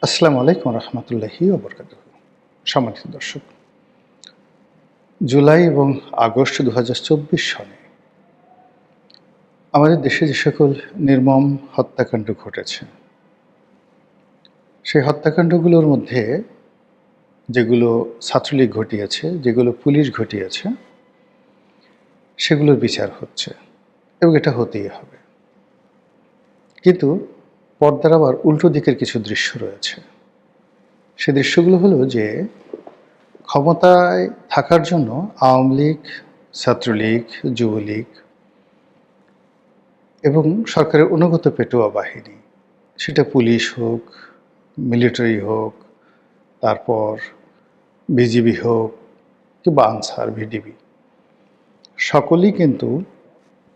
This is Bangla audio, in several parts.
আসসালামু আলাইকুম রহমতুল্লাহি ওবরকাতুহু। সম্মানিত দর্শক, জুলাই এবং আগস্ট ২০২৪ সনে আমাদের দেশে যে সকল নির্মম হত্যাকাণ্ড ঘটেছে, সেই হত্যাকাণ্ডগুলোর মধ্যে যেগুলো ছাত্রলীগ ঘটিয়েছে, যেগুলো পুলিশ ঘটিয়েছে, সেগুলোর বিচার হচ্ছে এবং এটা হতেই হবে। কিন্তু পর্দার আবার উল্টো দিকের কিছু দৃশ্য রয়েছে। সে দৃশ্যগুলো হলো যে ক্ষমতায় থাকার জন্য আওয়ামী লীগ, ছাত্রলীগ, যুবলীগ এবং সরকারের অনুগত পেটোয়া বাহিনী, সেটা পুলিশ হোক, মিলিটারি হোক, তারপর বিজিবি হোক কিংবা আনসার, ভিডিবি, সকলেই কিন্তু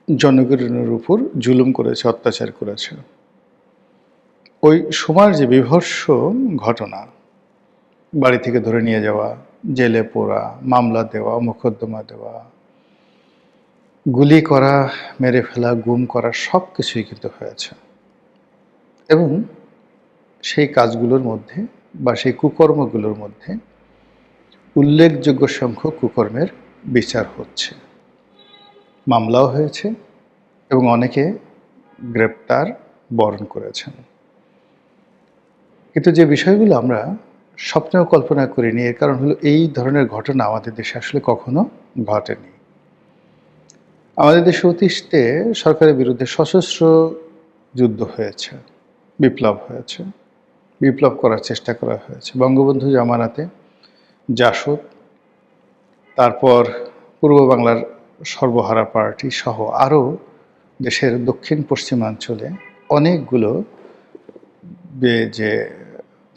জনগণের উপর জুলুম করেছে, অত্যাচার করেছে। ওই সময়ের যে বীভৎস ঘটনা, বাড়ি থেকে ধরে নিয়ে যাওয়া, জেলে পোড়া, মামলা দেওয়া, মোকদ্দমা দেওয়া, গুলি করা, মেরে ফেলা, গুম করা, সব কিছুই কিন্তু হয়েছে। এবং সেই কাজগুলোর মধ্যে বা সেই কুকর্মগুলোর মধ্যে উল্লেখযোগ্য সংখ্যক কুকর্মের বিচার হচ্ছে, মামলাও হয়েছে এবং অনেকে গ্রেপ্তার বরণ করেছেন। কিন্তু যে বিষয়গুলো আমরা স্বপ্নেও কল্পনা করিনি, এর কারণ হলো এই ধরনের ঘটনা আমাদের দেশে আসলে কখনো ঘটেনি। আমাদের দেশে অতীতে সরকারের বিরুদ্ধে সশস্ত্র যুদ্ধ হয়েছে, বিপ্লব হয়েছে, বিপ্লব করার চেষ্টা করা হয়েছে। বঙ্গবন্ধু জামানাতে জাসদ, তারপর পূর্ব বাংলার সর্বহারা পার্টি সহ আরও দেশের দক্ষিণ পশ্চিমাঞ্চলে অনেকগুলো যে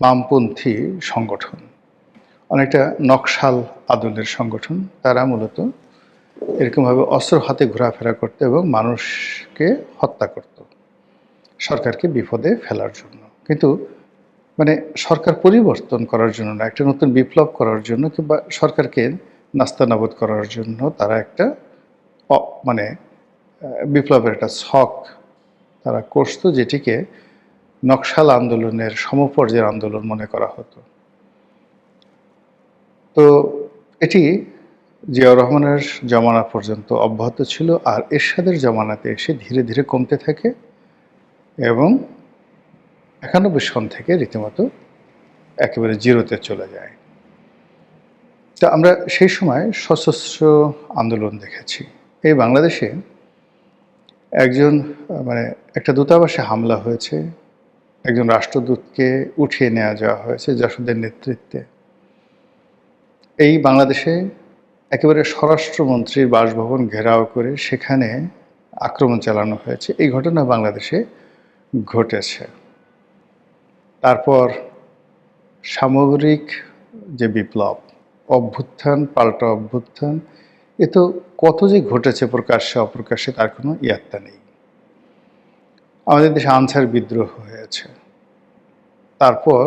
বামপন্থী সংগঠন, অনেকটা নকশাল আদলের সংগঠন, তারা মূলত এরকমভাবে অস্ত্র হাতে ঘোরাফেরা করত এবং মানুষকে হত্যা করত সরকারকে বিপদে ফেলার জন্য। কিন্তু সরকার পরিবর্তন করার জন্য না, একটা নতুন বিপ্লব করার জন্য কিংবা সরকারকে নাস্তানাবুদ করার জন্য তারা একটা বিপ্লবের একটা ছক তারা করত, যেটিকে নকশাল আন্দোলনের সমপর্যায়ের আন্দোলন মনে করা হতো। তো এটি জিয়াউর রহমানের জমানা পর্যন্ত অব্যাহত ছিল, আর এরশাদের জমানাতে এসে ধীরে ধীরে কমতে থাকে এবং ৯১ সন থেকে রীতিমতো একেবারে জিরোতে চলে যায়। তা আমরা সেই সময় সশস্ত্র আন্দোলন দেখেছি। এই বাংলাদেশে একজন একটা দূতাবাসে হামলা হয়েছে, একজন রাষ্ট্রদূতকে উঠিয়ে নেওয়া যাওয়া হয়েছে জাসদের নেতৃত্বে। এই বাংলাদেশে একেবারে স্বরাষ্ট্রমন্ত্রীর বাসভবন ঘেরাও করে সেখানে আক্রমণ চালানো হয়েছে। এই ঘটনা বাংলাদেশে ঘটেছে। তারপর সামগ্রিক যে বিপ্লব, অভ্যুত্থান, পাল্টা অভ্যুত্থান, এ তো কত যে ঘটেছে প্রকাশ্যে অপ্রকাশ্যে তার কোনো ইয়াত্তা নেই। আমাদের দেশে আনসার বিদ্রোহ হয়েছে। তারপর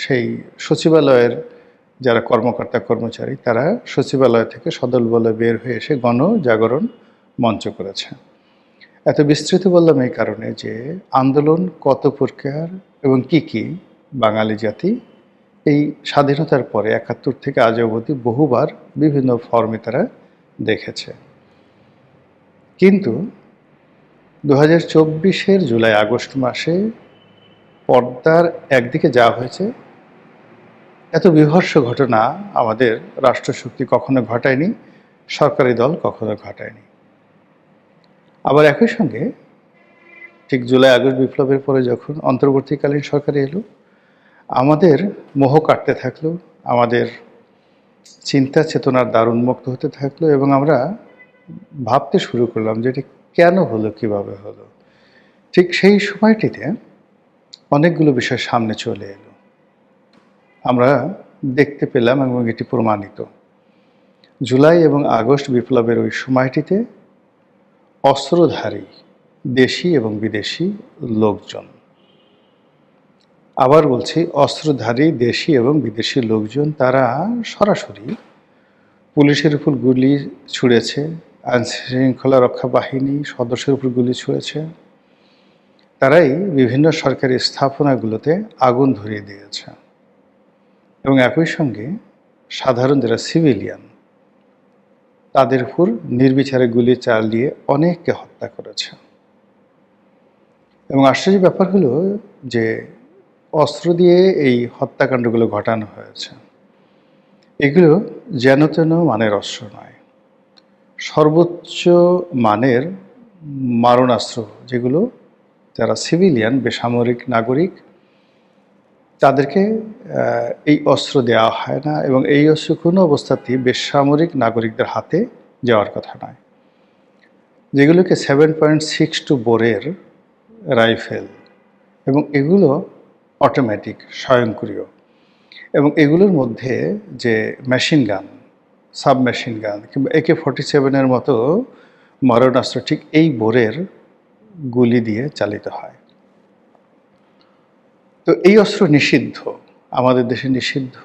সেই সচিবালয়ের যারা কর্মকর্তা কর্মচারী, তারা সচিবালয় থেকে সদল বলে বের হয়ে এসে গণজাগরণ মঞ্চ করেছে। এত বিস্তৃত বললাম এই কারণে যে আন্দোলন কত প্রকার এবং কি বাঙালি জাতি এই স্বাধীনতার পরে ৭১ থেকে আজ অবধি বহুবার বিভিন্ন ফর্মে তারা দেখেছে। কিন্তু ২০২৪-এর জুলাই আগস্ট মাসে পর্দার একদিকে যা হয়েছে, এত বীভৎস ঘটনা আমাদের রাষ্ট্রশক্তি কখনো ঘটায়নি, সরকারি দল কখনো ঘটায়নি। আবার একই সঙ্গে ঠিক জুলাই আগস্ট বিপ্লবের পরে যখন অন্তর্বর্তীকালীন সরকার এলো, আমাদের মোহ কাটতে থাকলো, আমাদের চিন্তা চেতনার দ্বার উন্মুক্ত হতে থাকলো এবং আমরা ভাবতে শুরু করলাম যে এটি কেন হলো, কিভাবে হলো। ঠিক সেই সময়টিতে অনেকগুলো বিষয় সামনে চলে এলো, আমরা দেখতে পেলাম এবং এটি প্রমাণিত। জুলাই এবং আগস্ট বিপ্লবের ওই সময়টিতে অস্ত্রধারী দেশি এবং বিদেশি লোকজন, আবার বলছি অস্ত্রধারী দেশি এবং বিদেশি লোকজন, তারা সরাসরি পুলিশের উপর গুলি ছুঁড়েছে, আইনশৃঙ্খলা রক্ষা বাহিনী সদস্যের উপর গুলি ছুঁড়েছে, তারাই বিভিন্ন সরকারি স্থাপনাগুলোতে আগুন ধরিয়ে দিয়েছে এবং একই সঙ্গে সাধারণ যারা সিভিলিয়ান তাদের উপর নির্বিচারে গুলি চালিয়ে অনেককে হত্যা করেছে। এবং আশ্চর্যের ব্যাপার হলো যে অস্ত্র দিয়ে এই হত্যাকাণ্ডগুলো ঘটানো হয়েছে, এগুলো যেন তেন মানের অস্ত্র নয়, সর্বোচ্চ মানের মারণাস্ত্র, যেগুলো যারা সিভিলিয়ান বেসামরিক নাগরিক তাদেরকে এই অস্ত্র দেওয়া হয় না এবং এই অস্ত্র কোনো অবস্থাতেই বেসামরিক নাগরিকদের হাতে যাওয়ার কথা নয়। যেগুলোকে 7.62 বোরের রাইফেল এবং এগুলো অটোমেটিক স্বয়ংক্রিয় এবং এগুলোর মধ্যে যে মেশিন গান, সাবমেশিন গান কিংবা AK-47 মতো মারণাস্ত্র ঠিক এই বোরের গুলি দিয়ে চালিত হয়। তো এই অস্ত্র নিষিদ্ধ, আমাদের দেশে নিষিদ্ধ,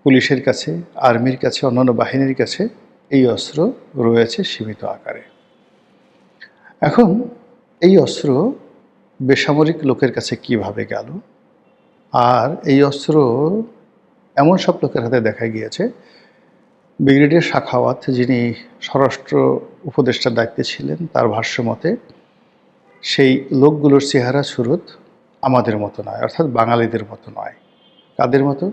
পুলিশের কাছে, আর্মির কাছে, অন্যান্য বাহিনীর কাছে এই অস্ত্র রয়েছে সীমিত আকারে। এখন এই অস্ত্র বেসামরিক লোকের কাছে কিভাবে গেল, আর এই অস্ত্র এমন সব লোকের হাতে দেখা গিয়েছে, ব্রিগেডিয়ার শাখাওয়াত যিনি স্বরাষ্ট্র উপদেষ্টার দায়িত্বে ছিলেন, তার ভাষ্য মতে সেই লোকগুলোর চেহারা সুরত আমাদের মতো নয়, অর্থাৎ বাঙালিদের মতো নয়। কাদের মতো?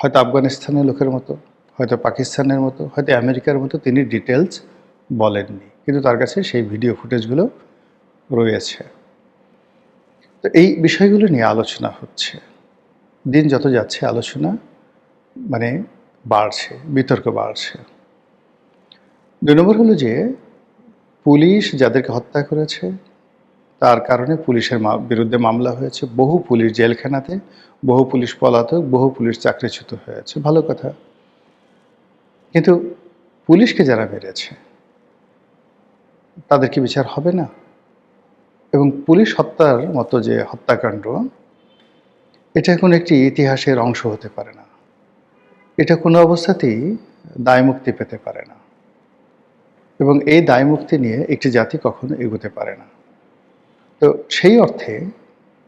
হয়তো আফগানিস্তানের লোকের মতো, হয়তো পাকিস্তানের মতো, হয়তো আমেরিকার মতো, তিনি ডিটেলস বলেননি, কিন্তু তার কাছে সেই ভিডিও ফুটেজগুলো রয়েছে। তো এই বিষয়গুলো নিয়ে আলোচনা হচ্ছে, দিন যত যাচ্ছে আলোচনা বাড়ছে, বিতর্ক বাড়ছে। 2 নম্বর হলো যে পুলিশ যাদেরকে হত্যা করেছে তার কারণে পুলিশের বিরুদ্ধে মামলা হয়েছে, বহু পুলিশ জেলখানাতে, বহু পুলিশ পলাতক, বহু পুলিশ চাকরিচ্যুত হয়েছে, ভালো কথা। কিন্তু পুলিশকে যারা মেরেছে তাদের কি বিচার হবে না? এবং পুলিশ হত্যার মতো যে হত্যাকাণ্ড, এটা কোনো একটি ইতিহাসের অংশ হতে পারে না, এটা কোনো অবস্থাতেই দায়মুক্তি পেতে পারে না এবং এই দায়মুক্তি নিয়ে একটি জাতি কখনো এগোতে পারে না। তো সেই অর্থে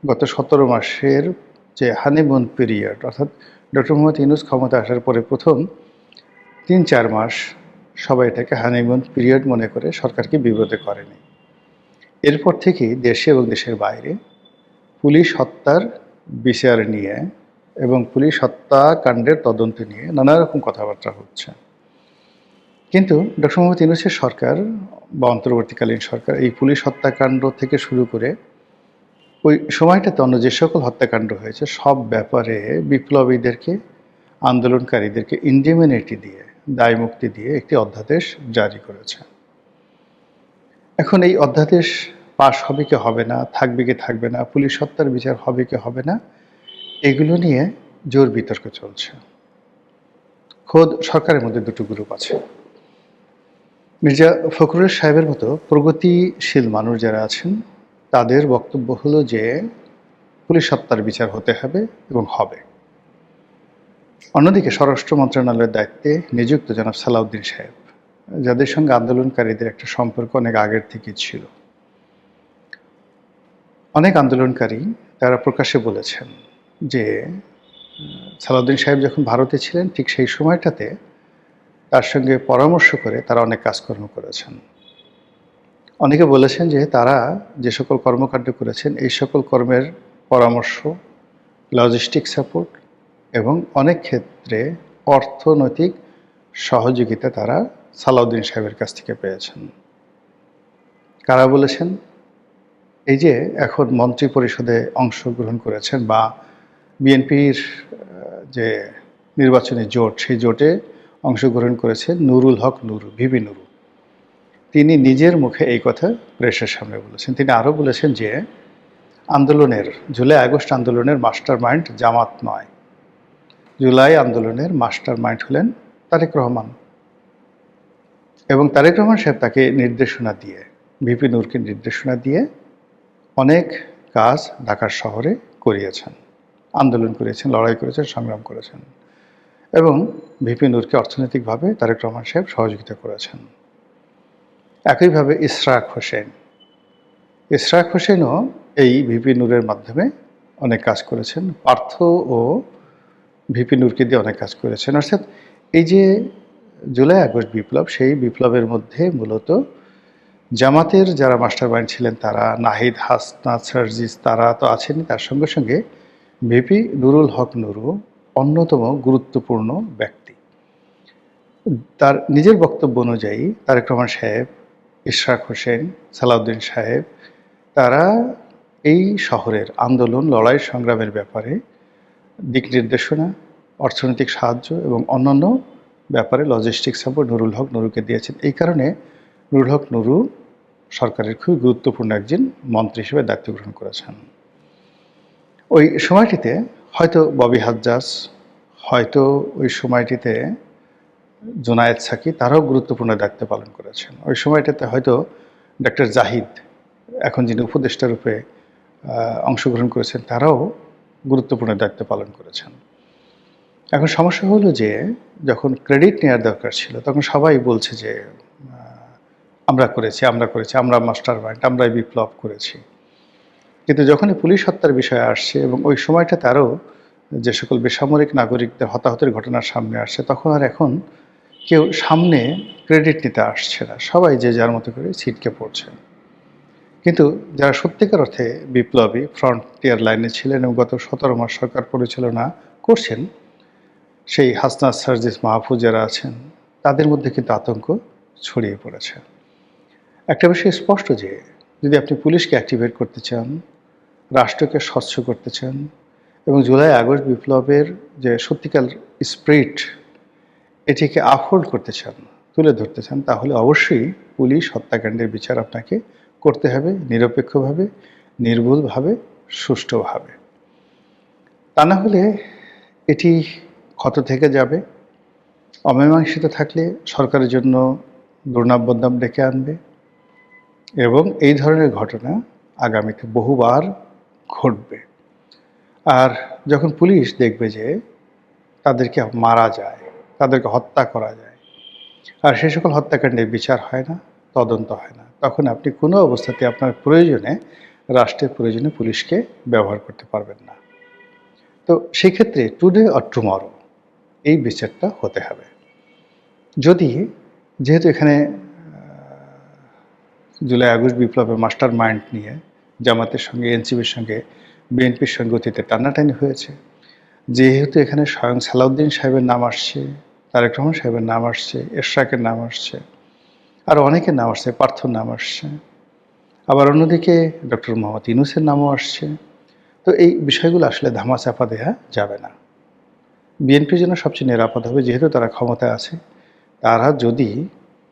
গত 17 মাসের যে হানিমুন পিরিয়ড, অর্থাৎ ডক্টর মোহাম্মদ ইউনূস ক্ষমতা আসার পরে প্রথম 3-4 মাস সবাই এটাকে হানিমুন পিরিয়ড মনে করে সরকারকে বিব্রত করেনি। এরপর থেকেই দেশে এবং দেশের বাইরে পুলিশ হত্যার বিচার নিয়ে এবং পুলিশ হত্যাকাণ্ডের তদন্ত নিয়ে নানা রকম কথাবার্তা হচ্ছে। কিন্তু ডক্টর মোহাম্মদ ইউনূসের সরকার বা অন্তর্বর্তীকালীন সরকার এই পুলিশ হত্যাকাণ্ড থেকে শুরু করে ওই সময়টাতে অন্য যে সকল হত্যাকাণ্ড হয়েছে সব ব্যাপারে বিপ্লবীদেরকে, আন্দোলনকারীদেরকে ইন্ডিমিনিটি দিয়ে, দায়মুক্তি দিয়ে একটি অধ্যাদেশ জারি করেছে। এখন এই অধ্যাদেশ পাশ হবে কি হবে না, থাকবে কি থাকবে না, পুলিশ হত্যার বিচার হবে কি হবে না, এগুলো নিয়ে জোর বিতর্ক চলছে। খোদ সরকারের মধ্যে 2টো গ্রুপ আছে। মির্জা ফখরুল সাহেবের মতো প্রগতিশীল মানুষ যারা আছেন তাদের বক্তব্য হলো যে পুলিশ হত্যার বিচার হতে হবে এবং হবে। অন্যদিকে স্বরাষ্ট্র মন্ত্রণালয়ের দায়িত্বে নিযুক্ত জনাব সালাউদ্দিন সাহেব, যাদের সঙ্গে আন্দোলনকারীদের একটা সম্পর্ক অনেক আগের থেকেই ছিল, অনেক আন্দোলনকারী তারা প্রকাশ্যে বলেছেন যে সালাউদ্দিন সাহেব যখন ভারতে ছিলেন ঠিক সেই সময়টাতে তার সঙ্গে পরামর্শ করে তারা অনেক কাজকর্ম করেছেন। অনেকে বলেছেন যে তারা যে সকল কর্মকাণ্ড করেছেন এই সকল কর্মের পরামর্শ, লজিস্টিক সাপোর্ট এবং অনেক ক্ষেত্রে অর্থনৈতিক সহযোগিতা তারা সালাউদ্দিন সাহেবের কাছ থেকে পেয়েছেন। কারা বলেছেন? এই যে এখন মন্ত্রী পরিষদে অংশগ্রহণ করেছেন বা বিএনপির যে নির্বাচনী জোট, সেই জোটে অংশগ্রহণ করেছেন নুরুল হক নুরু, ভিপি নুরু, তিনি নিজের মুখে এই কথা প্রেসের সামনে বলেছেন। তিনি আরও বলেছেন যে আন্দোলনের, জুলাই আগস্ট আন্দোলনের মাস্টার মাইন্ড জামাত নয়, জুলাই আন্দোলনের মাস্টার মাইন্ড হলেন তারেক রহমান। এবং তারেক রহমান সাহেব তাকে নির্দেশনা দিয়ে, ভিপি নূরকে নির্দেশনা দিয়ে অনেক কাজ ঢাকার শহরে করিয়েছেন, আন্দোলন করেছেন, লড়াই করেছেন, সংগ্রাম করেছেন এবং ভিপি নূরকে অর্থনৈতিকভাবে তারেক রহমান সাহেব সহযোগিতা করেছেন। একইভাবে ইশরাক হোসেন, ইশরাক হোসেনও এই ভিপি নূরের মাধ্যমে অনেক কাজ করেছেন। পার্থ ও ভিপি নূরকে দিয়ে অনেক কাজ করেছেন। অর্থাৎ এই যে জুলাই আগস্ট বিপ্লব, সেই বিপ্লবের মধ্যে মূলত জামাতের যারা মাস্টার মাইন্ড ছিলেন তারা, নাহিদ, হাসনাত, সার্জিস তারা তো আছেনই, তার সঙ্গে সঙ্গে ভিপি নুরুল হক নুরু অন্যতম গুরুত্বপূর্ণ ব্যক্তি। তার নিজের বক্তব্য অনুযায়ী তারেক রহমান সাহেব, ইশরাক হোসেন, সালাউদ্দিন সাহেব তারা এই শহরের আন্দোলন, লড়াই, সংগ্রামের ব্যাপারে দিক নির্দেশনা, অর্থনৈতিক সাহায্য এবং অন্যান্য ব্যাপারে লজিস্টিক সাপোর্ট নুরুল হক নুরুকে দিয়েছেন। এই কারণে নুরুল হক নুরু সরকারের খুবই গুরুত্বপূর্ণ একজন মন্ত্রী হিসেবে দায়িত্ব গ্রহণ করেছেন। ওই সময়টিতে হয়তো ববি হাজ্জাজ, হয়তো ওই সময়টিতে জোনায়েদ সাকি তারাও গুরুত্বপূর্ণ দায়িত্ব পালন করেছেন। ওই সময়টাতে হয়তো ডক্টর জাহিদ, এখন যিনি উপদেষ্টা রূপে অংশগ্রহণ করেছেন, তারাও গুরুত্বপূর্ণ দায়িত্ব পালন করেছেন। এখন সমস্যা হলো যে যখন ক্রেডিট নেওয়ার দরকার ছিল তখন সবাই বলছে যে আমরা করেছি, আমরা মাস্টার মাইন্ড, আমরাই বিপ্লব করেছি। কিন্তু যখনই পুলিশ হত্যার বিষয় আসছে এবং ওই সময়টাতে আরও যে সকল বেসামরিক নাগরিকদের হতাহতের ঘটনা সামনে আসছে, তখন আর এখন কেউ সামনে ক্রেডিট নিতে আসছে না, সবাই যে যার মতো করে ছিটকে পড়ছে। কিন্তু যারা সত্যিকার অর্থে বিপ্লবী, ফ্রন্টিয়ার লাইনে ছিলেন এবং গত 17 মাস সরকার পরিচালনা করছেন, সেই হাসনাত, সার্জিস, মাহফুজ যারা আছেন, তাদের মধ্যে কিন্তু আতঙ্ক ছড়িয়ে পড়েছে। একটা বিষয় স্পষ্ট যে যদি আপনি পুলিশকে অ্যাক্টিভেট করতে চান, রাষ্ট্রকে স্বচ্ছ করতে চান এবং জুলাই আগস্ট বিপ্লবের যে সত্যিকার স্পিরিট, এটিকে আপহোল্ড করতে চান, তুলে ধরতে চান, তাহলে অবশ্যই পুলিশ হত্যাকাণ্ডের বিচার আপনাকে করতে হবে নিরপেক্ষভাবে, নির্ভুলভাবে, সুষ্ঠুভাবে। তা না হলে এটি ক্ষত থেকে যাবে, অমীমাংসিত থাকলে সরকারের জন্য দুর্নাম বদনাম ডেকে আনবে এবং এই ধরনের ঘটনা আগামীতে বহুবার ঘটবে। আর যখন পুলিশ দেখবে যে তাদেরকে মারা যায়, তাদেরকে হত্যা করা যায়, আর সে সকল হত্যাকাণ্ডের বিচার হয় না, তদন্ত হয় না, তখন আপনি কোনো অবস্থাতে আপনার প্রয়োজনে, রাষ্ট্রের প্রয়োজনে পুলিশকে ব্যবহার করতে পারবেন না। তো সেক্ষেত্রে টুডে অর টুমরো এই বিচারটা হতে হবে। যদি যেহেতু এখানে জুলাই আগস্ট বিপ্লবের মাস্টার মাইন্ড নিয়ে জামাতের সঙ্গে, এনসিপির সঙ্গে, বিএনপির সঙ্গে অতীতে টানাটানি হয়েছে, যেহেতু এখানে স্বয়ং সালাউদ্দিন সাহেবের নাম আসছে, তারেক রহমান সাহেবের নাম আসছে, এরশাকের নাম আসছে, আর অনেকের নাম আসছে, পার্থর নাম আসছে, আবার অন্যদিকে ডক্টর মোহাম্মদ ইউনূসের নামও আসছে। তো এই বিষয়গুলো আসলে ধামাচাপা দেওয়া যাবে না। বিএনপির জন্য সবচেয়ে নিরাপদ হবে, যেহেতু তারা ক্ষমতায় আছে, তারা যদি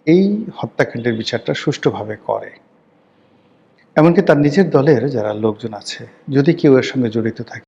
এই হত্যাকাণ্ডের বিচারটা সুষ্ঠুভাবে করে, এমনকি তার নিজের দলের যারা লোকজন আছে যদি কেউ এর সঙ্গে জড়িত থাকে